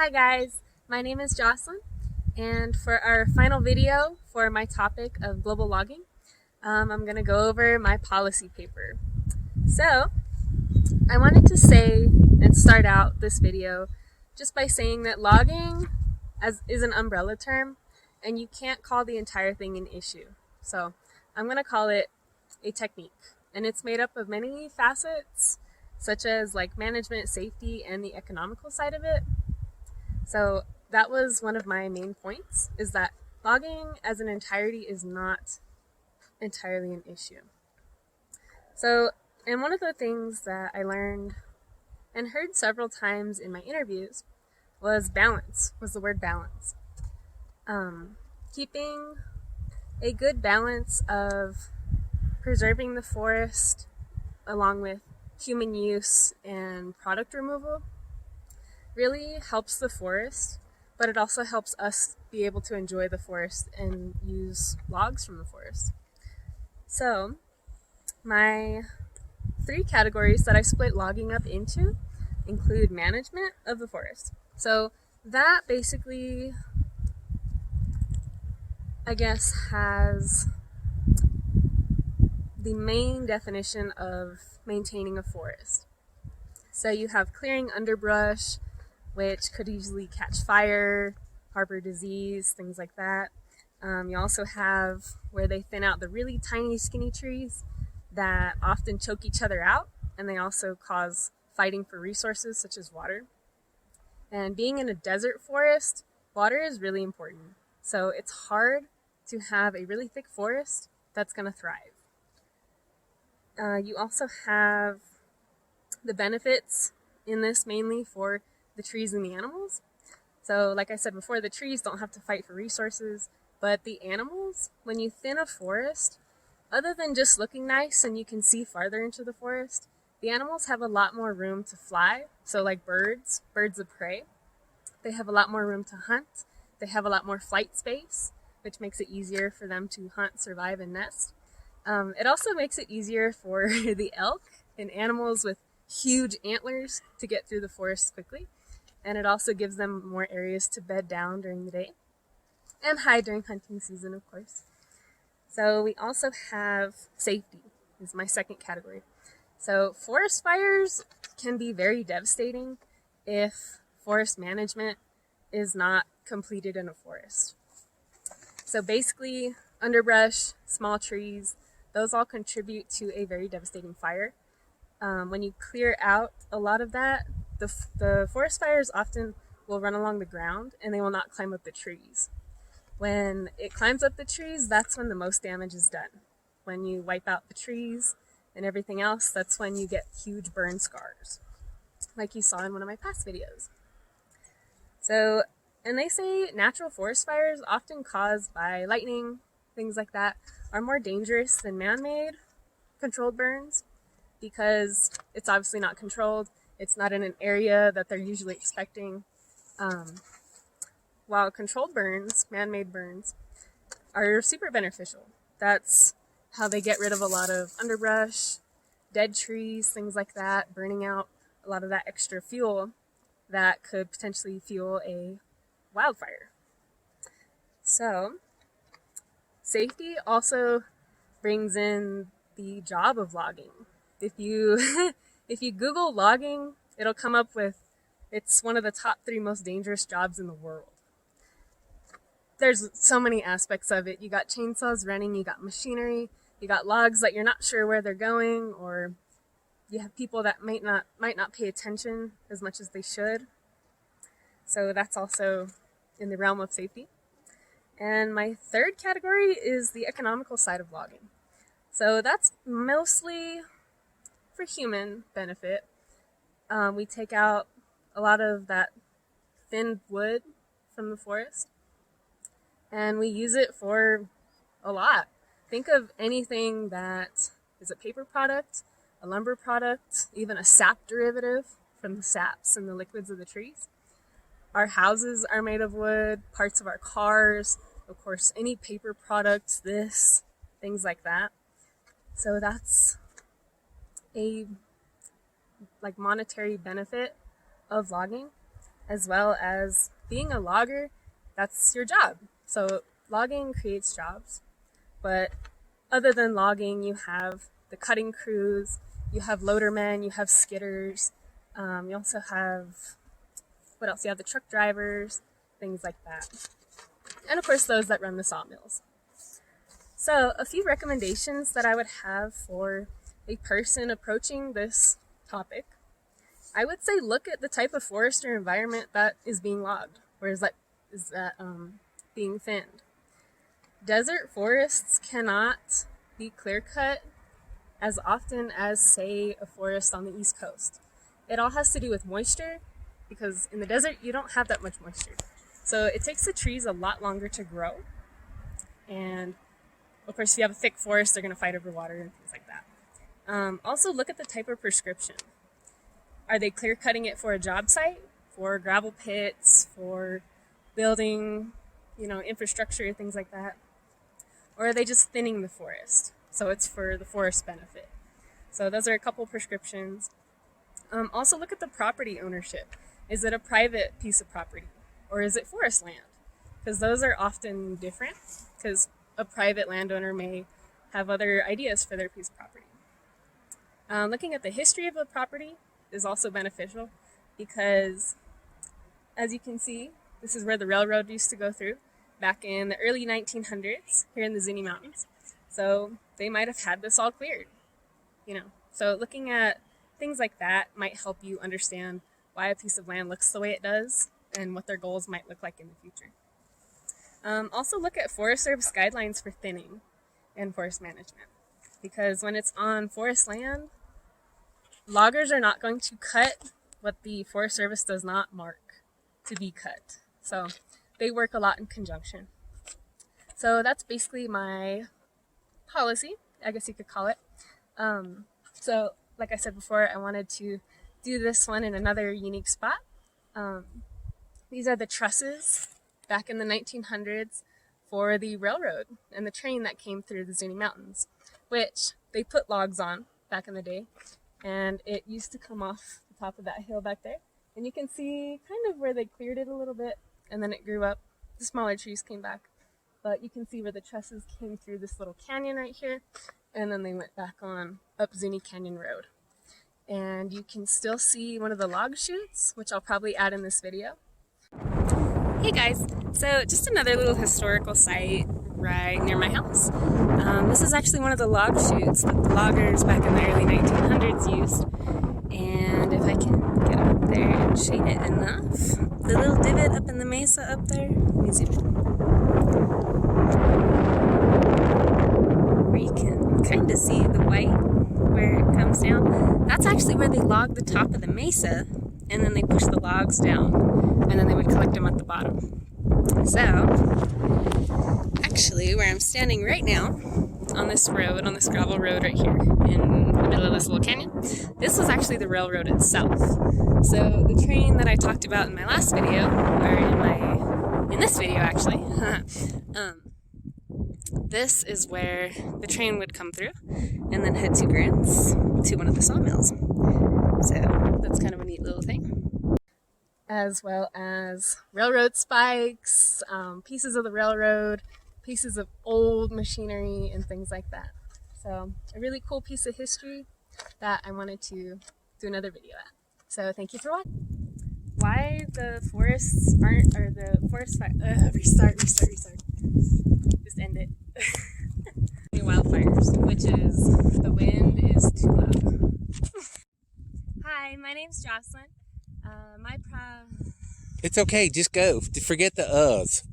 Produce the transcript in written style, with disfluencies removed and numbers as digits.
Hi guys, my name is Jocelyn, and for our final video for my topic of global logging, I'm going to go over my policy paper. So, I wanted to say and start out this video just by saying that logging is an umbrella term, and you can't call the entire thing an issue. So, I'm going to call it a technique, and it's made up of many facets, such as like management, safety, and the economical side of it. So that was one of my main points, is that logging as an entirety is not entirely an issue. So, and one of the things that I learned and heard several times in my interviews was the word balance. Keeping a good balance of preserving the forest along with human use and product removal really helps the forest, but it also helps us be able to enjoy the forest and use logs from the forest. So, my three categories that I split logging up into include management of the forest. So, that basically, I guess, has the main definition of maintaining a forest. So, you have clearing underbrush, which could easily catch fire, harbor disease, things like that. You also have where they thin out the really tiny skinny trees that often choke each other out, and they also cause fighting for resources such as water. And being in a desert forest, water is really important. So it's hard to have a really thick forest that's going to thrive. You also have the benefits in this mainly for the trees and the animals. So like I said before, the trees don't have to fight for resources, but the animals, when you thin a forest, other than just looking nice and you can see farther into the forest, the animals have a lot more room to fly. So like birds of prey, they have a lot more room to hunt. They have a lot more flight space, which makes it easier for them to hunt, survive, and nest. It also makes it easier for the elk and animals with huge antlers to get through the forest quickly. And it also gives them more areas to bed down during the day and hide during hunting season, of course. So we also have safety is my second category. So forest fires can be very devastating if forest management is not completed in a forest. So basically, underbrush, small trees, those all contribute to a very devastating fire. When you clear out a lot of that, the forest fires often will run along the ground and they will not climb up the trees. When it climbs up the trees, that's when the most damage is done. When you wipe out the trees and everything else, that's when you get huge burn scars, like you saw in one of my past videos. So, and they say natural forest fires, often caused by lightning, things like that, are more dangerous than man-made controlled burns because it's obviously not controlled. It's not in an area that they're usually expecting. While controlled burns, man-made burns, are super beneficial. That's how they get rid of a lot of underbrush, dead trees, things like that, burning out a lot of that extra fuel that could potentially fuel a wildfire. So, safety also brings in the job of logging. If you if you Google logging, it'll come up with it's one of the top 3 most dangerous jobs in the world. There's so many aspects of it. You got chainsaws running, you got machinery, you got logs that you're not sure where they're going, or you have people that might not pay attention as much as they should. So that's also in the realm of safety. And my third category is the economical side of logging. So that's mostly for human benefit. We take out a lot of that thin wood from the forest, and we use it for a lot. Think of anything that is a paper product, a lumber product, even a sap derivative from the saps and the liquids of the trees. Our houses are made of wood, parts of our cars, of course, any paper products, things like that. So that's a monetary benefit of logging. as well as being a logger, that's your job. So logging creates jobs, but other than logging, you have the cutting crews, you have loadermen, you have skidders, you also have, what else? You have the truck drivers, things like that. And of course, those that run the sawmills. So a few recommendations that I would have for a person approaching this topic. I would say look at the type of forest or environment that is being logged, or is that being thinned. Desert forests cannot be clear cut as often as, say, a forest on the East Coast. It all has to do with moisture, because in the desert you don't have that much moisture. So it takes the trees a lot longer to grow. And of course, if you have a thick forest, they're going to fight over water and things like that. Also, look at the type of prescription. Are they clear cutting it for a job site, for gravel pits, for building, infrastructure, things like that? Or are they just thinning the forest? So it's for the forest benefit. So those are a couple prescriptions. Also look at the property ownership. Is it a private piece of property or is it forest land? Because those are often different, because a private landowner may have other ideas for their piece of property. Looking at the history of a property is also beneficial, because as you can see, this is where the railroad used to go through back in the early 1900s here in the Zuni Mountains. So they might have had this all cleared, So looking at things like that might help you understand why a piece of land looks the way it does and what their goals might look like in the future. Also look at Forest Service guidelines for thinning and forest management, because when it's on forest land, loggers are not going to cut what the Forest Service does not mark to be cut. So they work a lot in conjunction. So that's basically my policy, I guess you could call it. So like I said before, I wanted to do this one in another unique spot. These are the trusses back in the 1900s for the railroad and the train that came through the Zuni Mountains, which they put logs on back in the day, and it used to come off the top of that hill back there. And you can see kind of where they cleared it a little bit, and then it grew up. The smaller trees came back, but you can see where the trusses came through this little canyon right here, and then they went back on up Zuni Canyon Road. And you can still see one of the log chutes, which I'll probably add in this video. Hey guys, so just another little historical site right near my house. This is actually one of the log chutes that the loggers back in the early 1900s used. And if I can get up there and shade it enough, the little divot up in the mesa up there, let me zoom in, where you can kind of see the white where it comes down. That's actually where they logged the top of the mesa, and then they pushed the logs down, and then they would collect them at the bottom. So, actually, where I'm standing right now, on this road, on this gravel road right here, in the middle of this little canyon, this was actually the railroad itself. So, the train that I talked about in my last video, or in this video actually, this is where the train would come through, and then head to Grants, to one of the sawmills. So, that's kind of a neat little thing. As well as railroad spikes, pieces of the railroad, pieces of old machinery, and things like that. So a really cool piece of history that I wanted to do another video at. So thank you for watching. Why the forests aren't, or the forest fire, restart. Just end it. Wildfires, which is, the wind is too loud. Hi, my name's Jocelyn. It's okay, just go. Forget the uhs.